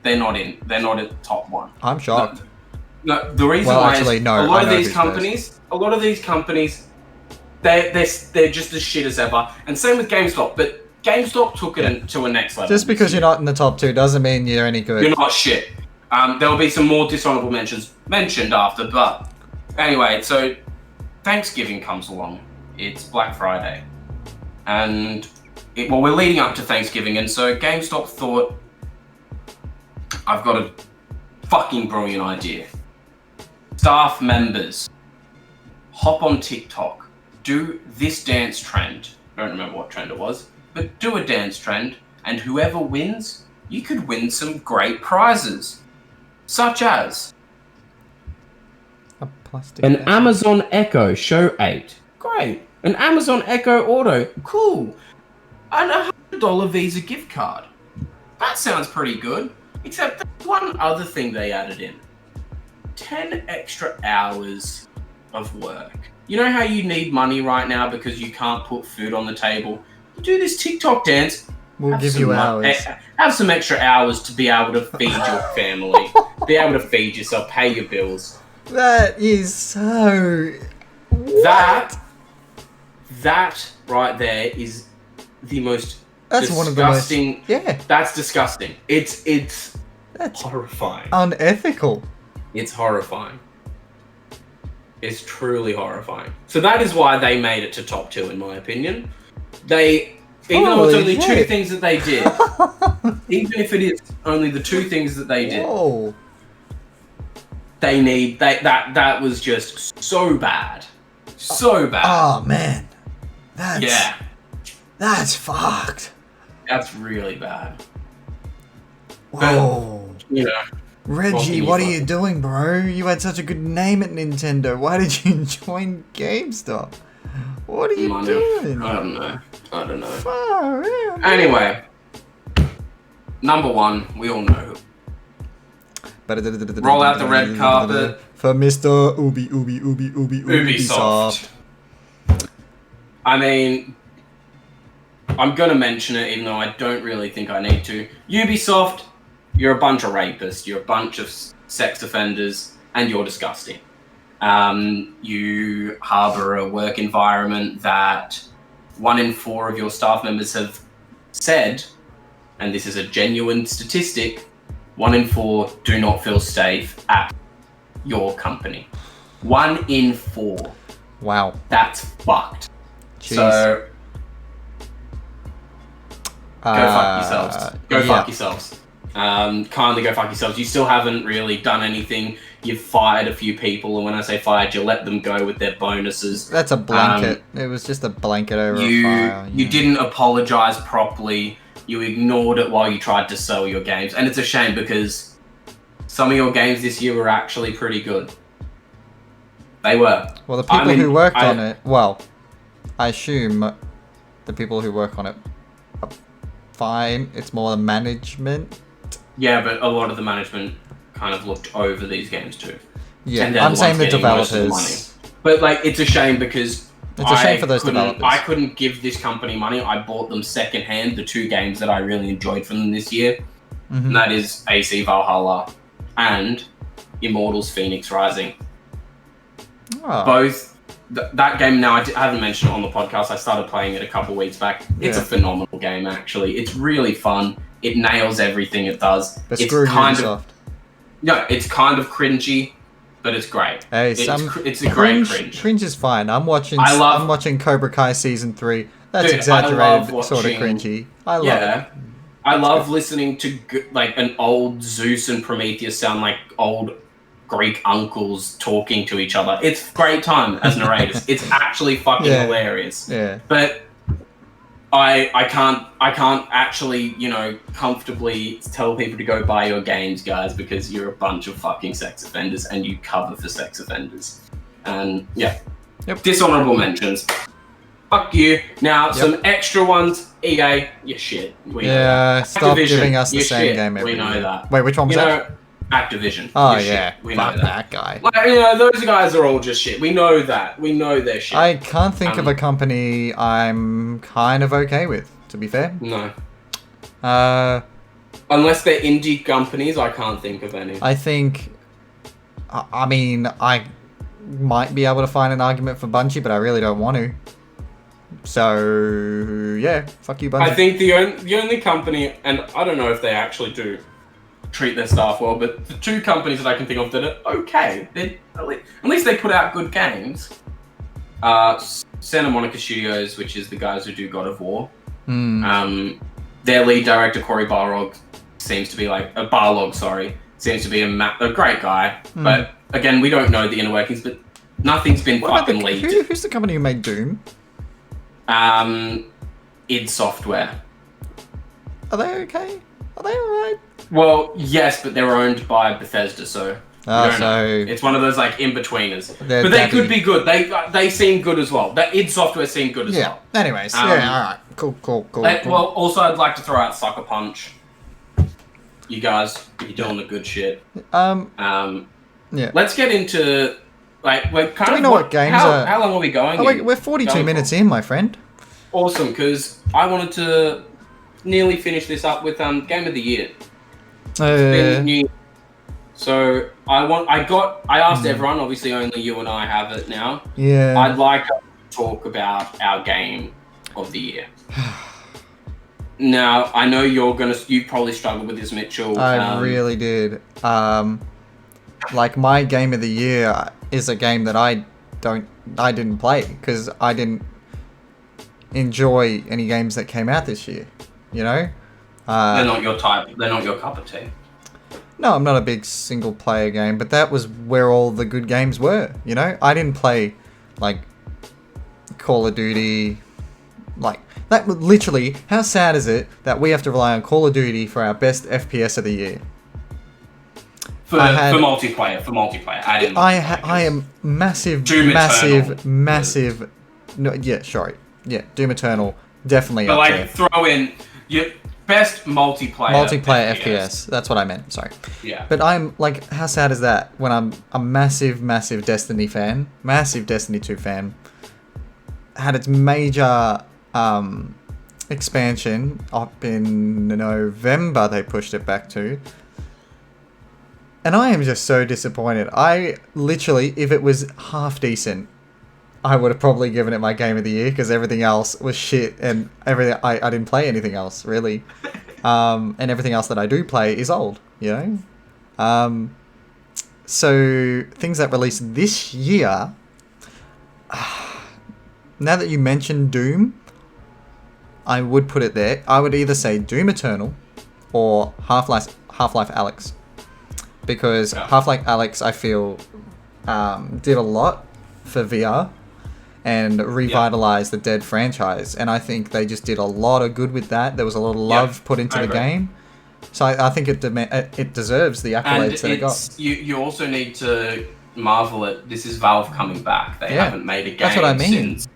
they're not at top 1. I'm shocked. No, the reason why is a lot of these companies, they're just as shit as ever. And same with GameStop, but GameStop took it to a next level. Just because you're not in the top 2 doesn't mean you're any good. You're not shit. There'll be some more dishonorable mentions mentioned after, but anyway, so Thanksgiving comes along. It's Black Friday. And we're leading up to Thanksgiving, and so GameStop thought, I've got a fucking brilliant idea. Staff members, hop on TikTok, do this dance trend. I don't remember what trend it was, but do a dance trend, and whoever wins, you could win some great prizes. Such as an Amazon Echo Show 8. Great. An Amazon Echo Auto. Cool. And a $100 Visa gift card. That sounds pretty good. Except there's one other thing they added in. 10 extra hours of work. You know how you need money right now because you can't put food on the table? You do this TikTok dance. We'll give you hours. Have some extra hours to be able to feed your family. Be able to feed yourself, pay your bills. That is so... What? That right there is the most That's disgusting... one of the most... Yeah. That's disgusting. That's horrifying. Unethical. It's horrifying. It's truly horrifying. So that is why they made it to top 2, in my opinion. Even though it's only 2 things that they did, even if it is only the 2 things that they did, that was just so bad. So bad. Oh, man. That's fucked. That's really bad. Whoa. But, Reggie, what are you doing, bro? You had such a good name at Nintendo. Why did you join GameStop? What are you doing? I don't know. Anyway, number 1, we all know. Roll out the red carpet. For Mr. Ubisoft. I mean, I'm going to mention it even though I don't really think I need to. Ubisoft, you're a bunch of rapists, you're a bunch of sex offenders, and you're disgusting. You harbour a work environment that 1 in 4 of your staff members have said, and this is a genuine statistic, 1 in 4 do not feel safe at your company. 1 in 4. Wow. That's fucked. Jeez. So, go fuck yourselves. Go fuck yourselves. Kindly go fuck yourselves. You still haven't really done anything. You've fired a few people, and when I say fired, you let them go with their bonuses. That's a blanket. It was just a blanket over a fire. You didn't apologise properly. You ignored it while you tried to sell your games. And it's a shame because some of your games this year were actually pretty good. They were. Well, the people who worked on it, I assume the people who work on it are fine. It's more the management. Yeah, but a lot of the management kind of looked over these games too. Yeah, I'm saying the developers. But like, it's a shame because it's a shame for those developers. I couldn't give this company money. I bought them secondhand, the 2 games that I really enjoyed from them this year. And that is AC Valhalla and Immortals Phoenix Rising. Oh. Both, that game now, I haven't mentioned it on the podcast. I started playing it a couple weeks back. It's a phenomenal game, actually. It's really fun. It nails everything it does. But screw Ubisoft. It's kind of cringy, but it's great. Hey, it's a great cringe. Cringe is fine. I'm watching Cobra Kai Season 3. That's exaggerated, sort of cringy. I love it. I love listening to like an old Zeus and Prometheus sound like old Greek uncles talking to each other. It's great time as narrators. It's actually fucking hilarious. Yeah. But I can't actually, comfortably tell people to go buy your games, guys, because you're a bunch of fucking sex offenders and you cover for sex offenders. And dishonorable mentions. Fuck you. Now, some extra ones. EA, you're shit. We know that. Stop giving us the same game every year. We know that. Wait, which one was that? Activision. Oh, yeah. We Fuck know that guy. Like, those guys are all just shit. We know that. We know they're shit. I can't think of a company I'm kind of okay with, to be fair. No. Unless they're indie companies, I can't think of any. I think... I mean, I might be able to find an argument for Bungie, but I really don't want to. So, yeah, fuck you, Bungie. I think the only company, and I don't know if they actually do treat their staff well, but the 2 companies that I can think of that are okay, at least they put out good games. Santa Monica Studios, which is the guys who do God of War. Their lead director, Cory Barlog, seems to be a great guy. But again, we don't know the inner workings, but nothing's been fucking leaked. Who's the company who made Doom? id Software. Are they okay? Are they alright? Well, yes, but they're owned by Bethesda, so... it's one of those in-betweeners. But they could be good. They seem good as well. id Software seem good as well. Anyways, alright. Cool. Well, also I'd like to throw out Sucker Punch. You guys, you're doing the good shit. Let's get into... we're kind of... what games are... How long are we going? We're 42 minutes in, my friend. Awesome, because I wanted to nearly finish this up with Game of the Year. So I asked everyone, obviously only you and I have it now. Yeah. I'd like to talk about our game of the year. Now, I know you probably struggled with this, Mitchell. I really did. My game of the year is a game that I didn't play because I didn't enjoy any games that came out this year, They're not your type. They're not your cup of tea. No, I'm not a big single player game, but that was where all the good games were, I didn't play, Call of Duty, that literally, how sad is it that we have to rely on Call of Duty for our best FPS of the year? For multiplayer, I am massive. No, yeah, sorry. Yeah, Doom Eternal, definitely up there. Throw in your best multiplayer FPS. That's what I meant, sorry. Yeah. But I'm, how sad is that when I'm a massive Destiny fan, massive Destiny 2 fan, had its major expansion up in November, they pushed it back to. And I am just so disappointed. I literally, if it was half decent, I would have probably given it my game of the year because everything else was shit and I didn't play anything else, really. And everything else that I do play is old, So, things that released this year... Now that you mentioned Doom, I would put it there. I would either say Doom Eternal or Half-Life Alyx. Because Half-Life Alyx, I feel, did a lot for VR and revitalized the dead franchise. And I think they just did a lot of good with that. There was a lot of love put into the game. So I think it deserves the accolades that it got. You also need to marvel at, this is Valve coming back. They haven't made a game that's what I mean. since,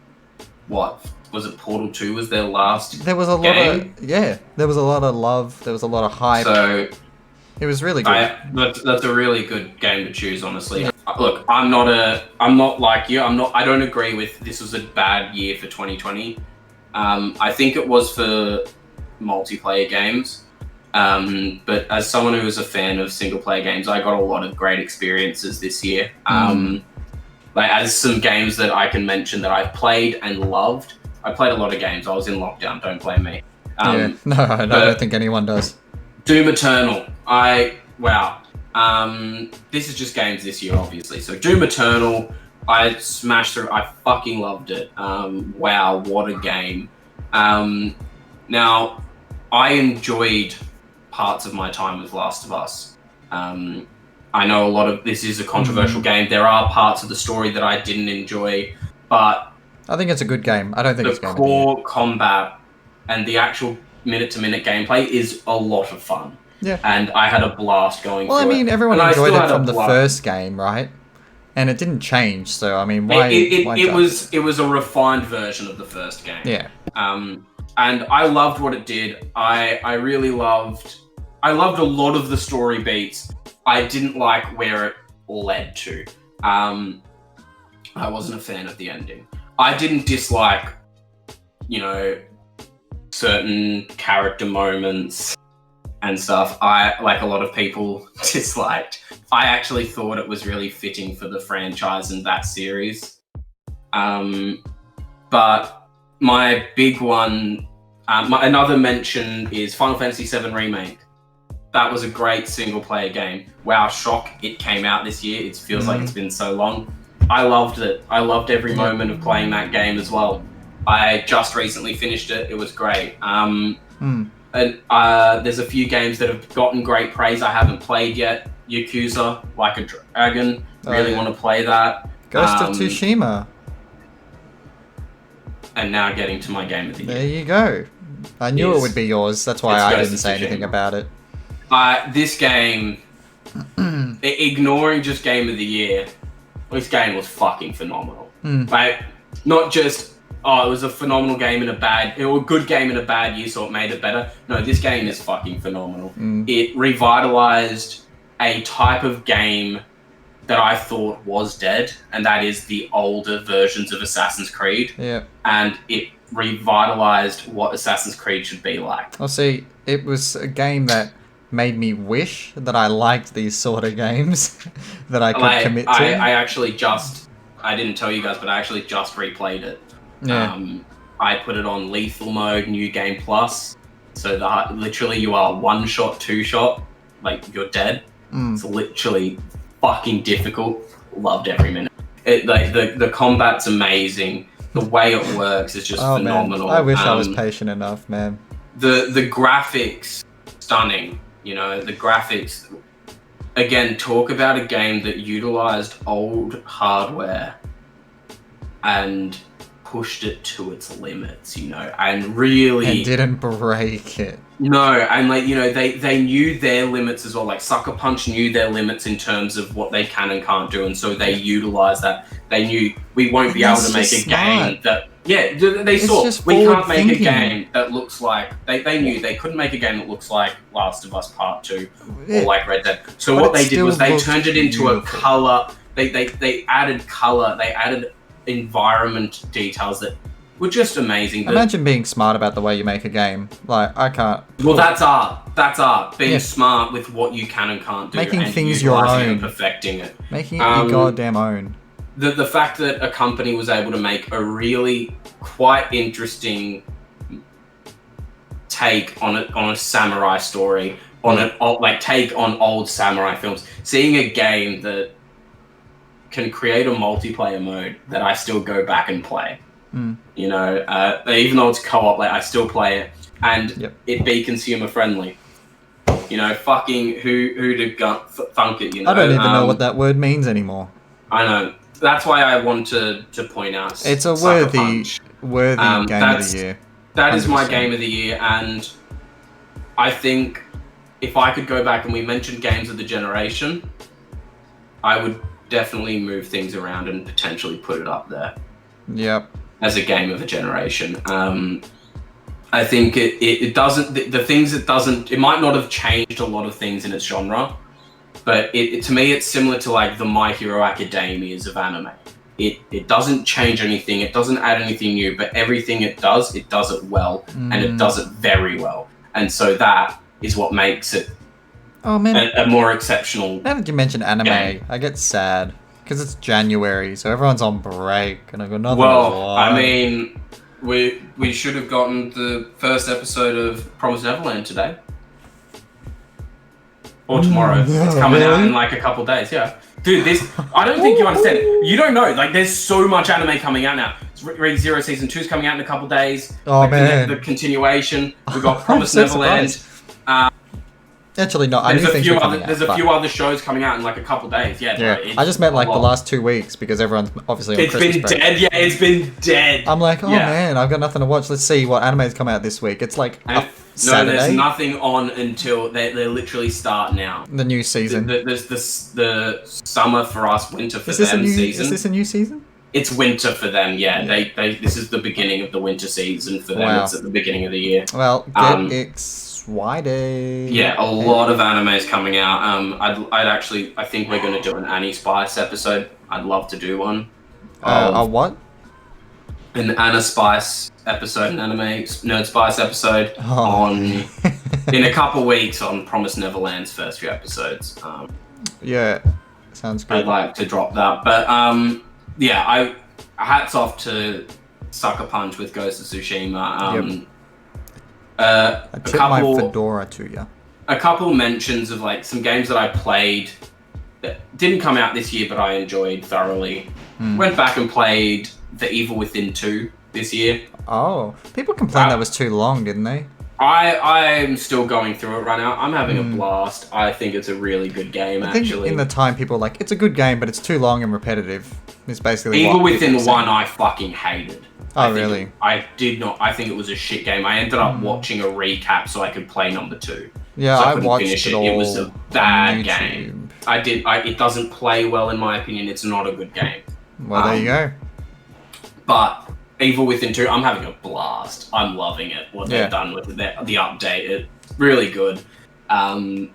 was it Portal 2 was their last There was a game? there was a lot of love, there was a lot of hype. So it was really good. That's a really good game to choose, honestly. Look, I'm not like you. I don't agree with this was a bad year for 2020. I think it was for multiplayer games. But as someone who is a fan of single player games, I got a lot of great experiences this year. Like as some games that I can mention that I've played and loved. I played a lot of games. I was in lockdown. Don't blame me. No, I don't think anyone does. Doom Eternal. This is just games this year, obviously. So Doom Eternal, I smashed through. I fucking loved it. Wow, what a game. Now, I enjoyed parts of my time with Last of Us. I know this is a controversial game. There are parts of the story that I didn't enjoy, but I think it's a good game. I don't think it's the core combat and the actual minute-to-minute gameplay is a lot of fun. Yeah. And I had a blast going through it. Well, I mean, everyone enjoyed it from the first game, right? And it didn't change, so I mean, why? It was a refined version of the first game. Yeah. And I loved what it did. I really loved a lot of the story beats. I didn't like where it led to. I wasn't a fan of the ending. I didn't dislike, certain character moments and stuff. I, like a lot of people, disliked. I actually thought it was really fitting for the franchise and that series. But my big one, another mention is Final Fantasy VII Remake. That was a great single-player game. Wow, shock, it came out this year. It feels like it's been so long. I loved it. I loved every moment of playing that game as well. I just recently finished it. It was great. And there's a few games that have gotten great praise I haven't played yet. Yakuza, Like a Dragon. Really want to play that. Ghost of Tsushima. And now getting to my game of the year. There you go. I knew it would be yours. That's why I didn't say anything about it. This game, ignoring just game of the year, this game was fucking phenomenal. Like, not just, it was a phenomenal game a good game in a bad year, so it made it better. No, this game is fucking phenomenal. It revitalized a type of game that I thought was dead, and that is the older versions of Assassin's Creed. Yeah. And it revitalized what Assassin's Creed should be like. I'll see, it was a game that made me wish that I liked these sort of games that I could commit to. I didn't tell you guys, but I actually just replayed it. Yeah. I put it on lethal mode, new game plus. So that literally you are one shot, two shot, like you're dead. It's literally fucking difficult. Loved every minute. The combat's amazing. The way it works is just phenomenal. Man. I wish I was patient enough, man. The graphics, stunning. The graphics, again, talk about a game that utilized old hardware and pushed it to its limits, and really... And didn't break it. No, and they knew their limits as well. Like Sucker Punch knew their limits in terms of what they can and can't do, and so they utilized that. They knew we won't be able to make a game that... Yeah, they saw we can't make a game that looks like... They knew they couldn't make a game that looks like Last of Us Part 2 or like Red Dead. So what they did was they turned it into a color. They added color. They added environment details that were just amazing. Imagine being smart about the way you make a game. Like, I can't... Well, that's art. That's art. Being smart with what you can and can't do. Making and things your own. And perfecting it. Making it your goddamn own. The fact that a company was able to make a really quite interesting take on a samurai story, take on old samurai films. Seeing a game that can create a multiplayer mode that I still go back and play. Even though it's co-op, I still play it, and it be consumer friendly. Fucking who'd have thunk it? I don't even know what that word means anymore. I know. That's why I want to point out. It's a worthy game of the year. That is my game of the year, and I think if I could go back and we mentioned games of the generation, I would definitely move things around and potentially put it up there. Yep. as a game of a generation. I think it doesn't, the things it doesn't, it might not have changed a lot of things in its genre, but to me it's similar to like the My Hero Academias of anime. It doesn't change anything, it doesn't add anything new, but everything it does it well, and it does it very well. And so that is what makes it a more exceptional. Now that you mention anime, game. I get sad because it's January, so everyone's on break, and I've got nothing to Well, watch. I mean, we should have gotten the first episode of Promised Neverland today. Or tomorrow. It's coming out in like a couple days, yeah. Dude, I don't think you understand. You don't know, like there's so much anime coming out now. ReZero Season 2 is coming out in a couple days. Oh, man. The continuation. We've got Promised Neverland. Actually, no, I knew things were coming out. There's a few other shows coming out in like a couple days, yeah. I just meant like the last 2 weeks because everyone's obviously on Christmas break. It's been dead, yeah, it's been dead. I'm like, man, I've got nothing to watch. Let's see what anime's come out this week. It's like Saturday. No, there's nothing on until they literally start now. The new season. There's the summer for us, winter for them season. Is this a new season? It's winter for them, yeah. This is the beginning of the winter season for them. Wow. It's at the beginning of the year. Well, get excited. Yeah, a lot of animes coming out. I think we're going to do an Nerdspice episode. I'd love to do one. A what? An Nerdspice episode, an anime Nerdspice episode in a couple weeks on Promised Neverland's first few episodes. Yeah, sounds good. I'd like to drop that, but yeah, hats off to Sucker Punch with Ghost of Tsushima. I tip my fedora to you. A couple mentions of like some games that I played that didn't come out this year, but I enjoyed thoroughly. Went back and played The Evil Within 2 this year. Oh, people complained that was too long, didn't they? I'm still going through it right now. I'm having a blast. I think it's a really good game, I think actually. in the time, people were like, it's a good game, but it's too long and repetitive. It's basically Evil Within 1 I fucking hated. Oh, really? I did not. I think it was a shit game. I ended up watching a recap so I could play number 2. Yeah, so I watched it all. It was a bad game. It doesn't play well, in my opinion. It's not a good game. Well, there you go. But Evil Within 2, I'm having a blast. I'm loving it. What they've done with the update, it's really good. And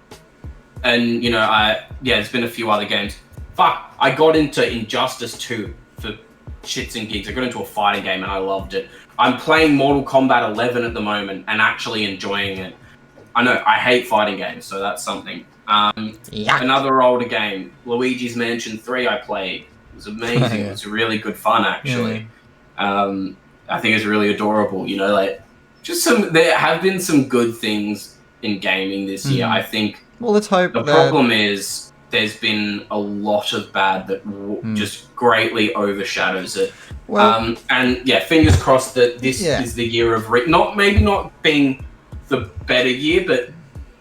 you know, there's been a few other games. Fuck, I got into Injustice 2 for shits and gigs. I got into a fighting game and I loved it. I'm playing Mortal Kombat 11 at the moment and actually enjoying it. I know, I hate fighting games, so that's something. Another older game, Luigi's Mansion 3 I played. It was amazing. It was really good fun, actually. I think it's really adorable, you know, like there have been some good things in gaming this year. I think let's hope the problem is there's been a lot of bad that just greatly overshadows it. Well, and yeah, fingers crossed that this is the year of not being the better year, but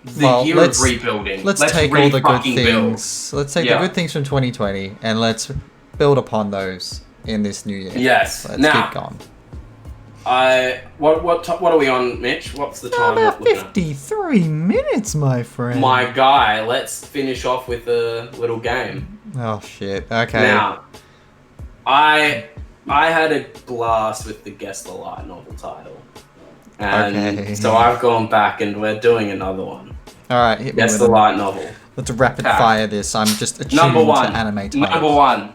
the year of rebuilding. Let's take all the good things. Let's take the good things from 2020 and let's build upon those in this new year. Yes. Let's keep going. What are we on, Mitch? What's the time? About 53 minutes, my friend. My guy, let's finish off with a little game. Oh shit. Okay. Now, I had a blast with the Guess the Light novel title. And so I've gone back and we're doing another one. Alright, hit me Guess with the Light novel. Let's rapid fire this. I'm just attuned to anime titles. Number 1.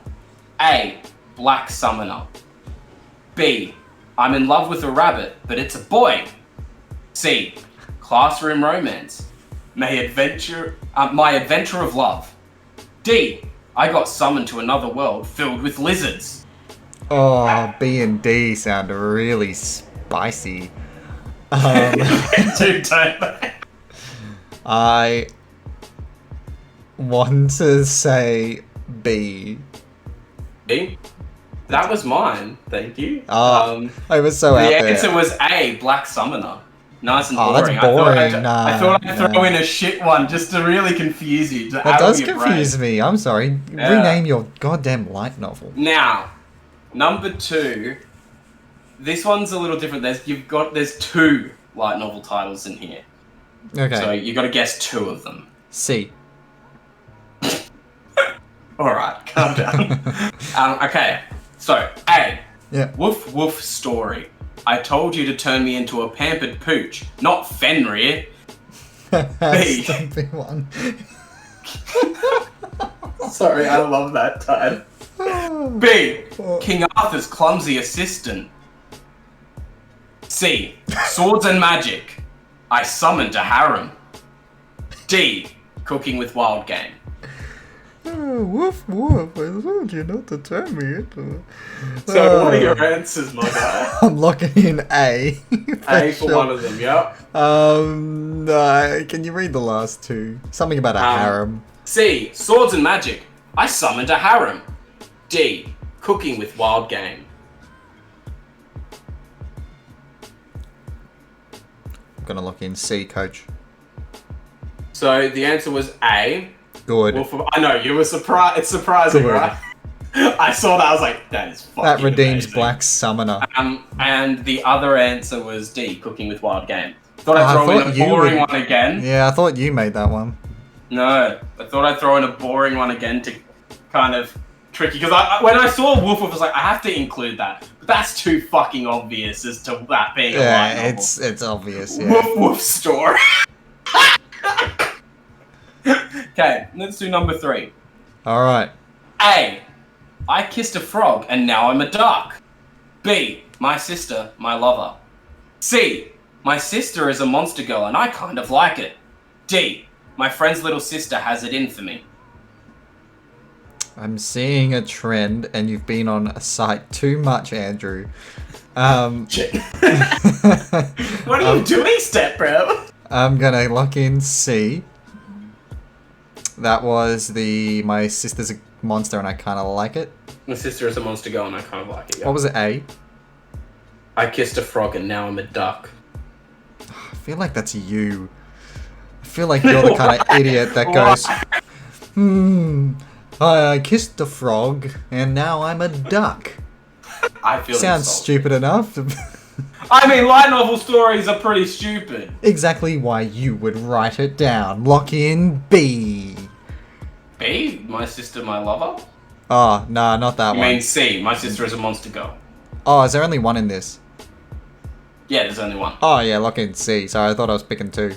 A. Black Summoner. B. I'm in love with a rabbit, but it's a boy. C. Classroom Romance. My adventure of love. D. I got summoned to another world filled with lizards. Oh, B and D sound really spicy. Dude, don't they? I want to say B. B? That was mine, thank you. I was so out there. The answer was A, Black Summoner. Nice and boring. That's boring. I thought I'd throw in a shit one just to really confuse you. That does confuse me. I'm sorry. Yeah. Rename your goddamn light novel. Now, number 2. This one's a little different. There's 2 light novel titles in here. Okay. So you got to guess 2 of them. C. All right, calm down. Okay. So A, Yeah. Woof woof story. I told you to turn me into a pampered pooch, not Fenrir. B. Stupid one. Sorry, I love that time. B. King Arthur's clumsy assistant. C. Swords and magic. I summoned a harem. D. Cooking with wild game. Woof woof, I told you not to turn me into... So what are your answers, my guy? I'm locking in A. A for one of them, yep. Can you read the last two? Something about a harem. C. Swords and magic. I summoned a harem. D. Cooking with wild game. I'm gonna lock in C, coach. So the answer was A. Good. I know, you were surprised. It's surprising, Good. right? I saw that, I was like, that is fucking That redeems amazing. Black Summoner. And the other answer was D. Cooking with wild game. Thought I'd throw in a boring one again. Yeah, I thought you made that one. No, I thought I'd throw in a boring one again to kind of tricky, because when I saw Wolf, I was like, I have to include that. But that's too fucking obvious as to that being a light novel. it's obvious. Yeah. Woof woof story. Okay, let's do number 3. All right. A. I kissed a frog and now I'm a duck. B. My sister, my lover. C. My sister is a monster girl and I kind of like it. D. My friend's little sister has it in for me. I'm seeing a trend, and you've been on a site too much, Andrew. What are you doing, step bro? I'm gonna lock in C. That was my sister's a monster and I kind of like it. My sister is a monster girl and I kind of like it, yeah. What was it, A? I kissed a frog and now I'm a duck. I feel like that's you. I feel like you're the kind of idiot that goes, I kissed a frog and now I'm a duck. I feel Sounds insulted. stupid enough. I mean, light novel stories are pretty stupid. Exactly why you would write it down. Lock in B. B? My sister, my lover? Oh, nah, not that You one. mean C? My sister is a monster girl. Oh, is there only one in this? Yeah, there's only one. Oh, yeah, lock in C. Sorry, I thought I was picking 2.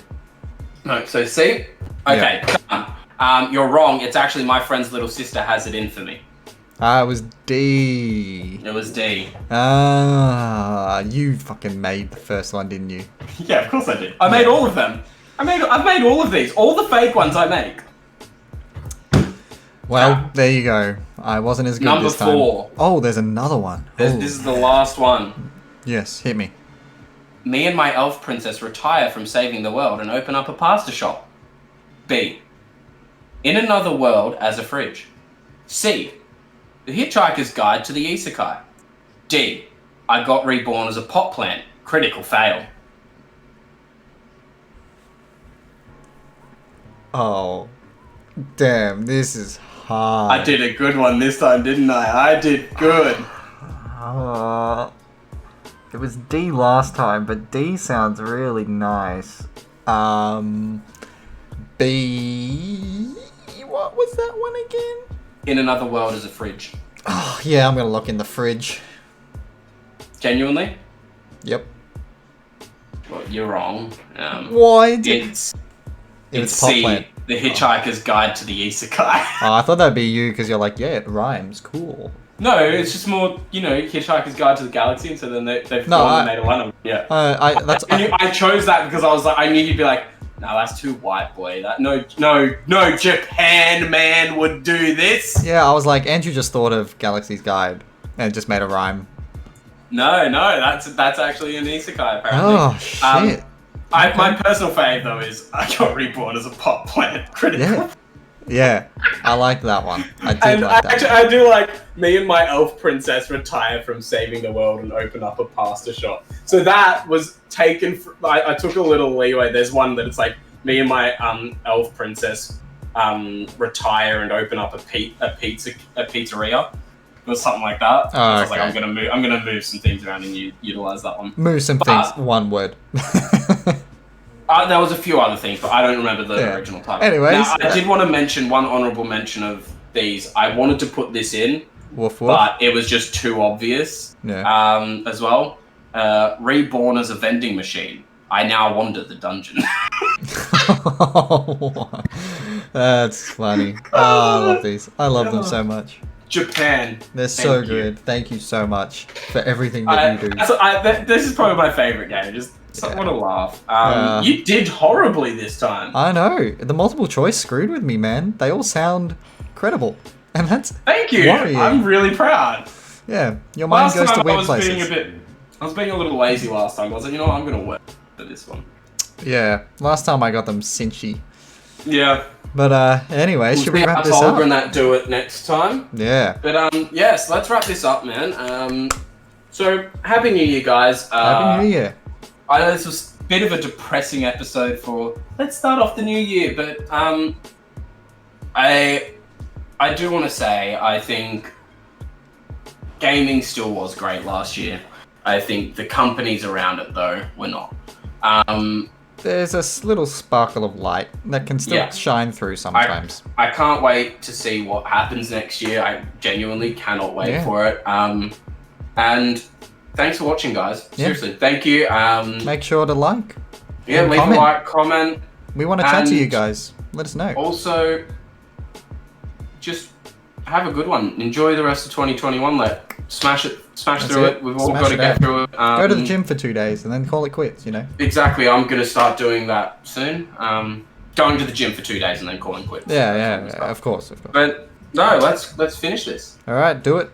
No, so C? Okay, done. You're wrong. It's actually my friend's little sister has it in for me. It was D. It was D. You fucking made the first one, didn't you? Yeah, of course I did. I made all of them. I've made all of these. All the fake ones I make. Well, there you go. I wasn't as good this time. Number 4. Oh, there's another one. This is the last one. Yes, hit me. Me and my elf princess retire from saving the world and open up a pasta shop. B. In another world as a fridge. C. The Hitchhiker's Guide to the Isekai. D. I got reborn as a pot plant. Critical fail. Oh, damn, this is hard. I did a good one this time, didn't I? I did good. It was D last time, but D sounds really nice. B... What was that one again? In another world as a fridge. Oh, yeah, I'm gonna lock in the fridge. Genuinely? Yep. Well, you're wrong. Why? It's pot C. plant. The Hitchhiker's Guide to the Isekai. Oh, I thought that'd be you because you're like, yeah, it rhymes. Cool. No, it's just more, Hitchhiker's Guide to the Galaxy, and so then they've gone and made one of them. Yeah. I chose that because I was like, I knew you'd be like, no, that's too white, boy. That no, Japan man would do this. Yeah, I was like, Andrew just thought of Galaxy's Guide and just made a rhyme. No, that's actually an isekai apparently. Oh shit. My personal fave though is I got reborn as a pot plant. Critical. Yeah, I like that one. I did And like that. actually, I do like me and my elf princess retire from saving the world and open up a pasta shop. So that was taken. I took a little leeway. There's one that it's like me and my elf princess retire and open up a pizzeria or something like that. So I was like, I'm gonna move some things around and utilize that one. Move some things. One word. There was a few other things, but I don't remember the original title. Anyways, now, I did want to mention one honorable mention of these. I wanted to put this in. Woof woof. but it was just too obvious. Yeah. As well. Reborn as a vending machine. I now wander the dungeon. That's funny. Oh, I love these. I love them so much. Japan. They're so good. Thank you so much for everything that you do. This is probably my favorite game. Just what a laugh. You did horribly this time. I know. The multiple choice screwed with me, man. They all sound credible. And that's Thank you. worrying. I'm really proud. Yeah. Your mind goes to weird places. I was being a little lazy last time. I was like, you know what, I'm going to work for this one. Yeah. Last time I got them cinchy. Yeah. But anyway, should we wrap this up? We're gonna do it next time. Yeah. But yes, let's wrap this up, man. So Happy New Year, guys. Happy New Year. I know this was a bit of a depressing episode for let's start off the new year, but I do want to say I think gaming still was great last year. I think the companies around it though were not. There's a little sparkle of light that can still shine through sometimes. I can't wait to see what happens next year. I genuinely cannot wait for it. And thanks for watching, guys. Seriously, thank you. Make sure to like. Yeah, leave a like, comment. We want to chat to you guys. Let us know. Also, just have a good one. Enjoy the rest of 2021. Smash through it. We've all got to get through it. Go to the gym for 2 days and then call it quits, you know? Exactly. I'm going to start doing that soon. Going to the gym for 2 days and then calling quits. Yeah, of course. But no, let's finish this. All right, do it.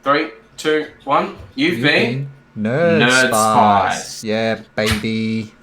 3, 2, 1. You've been Nerdspice. Yeah, baby.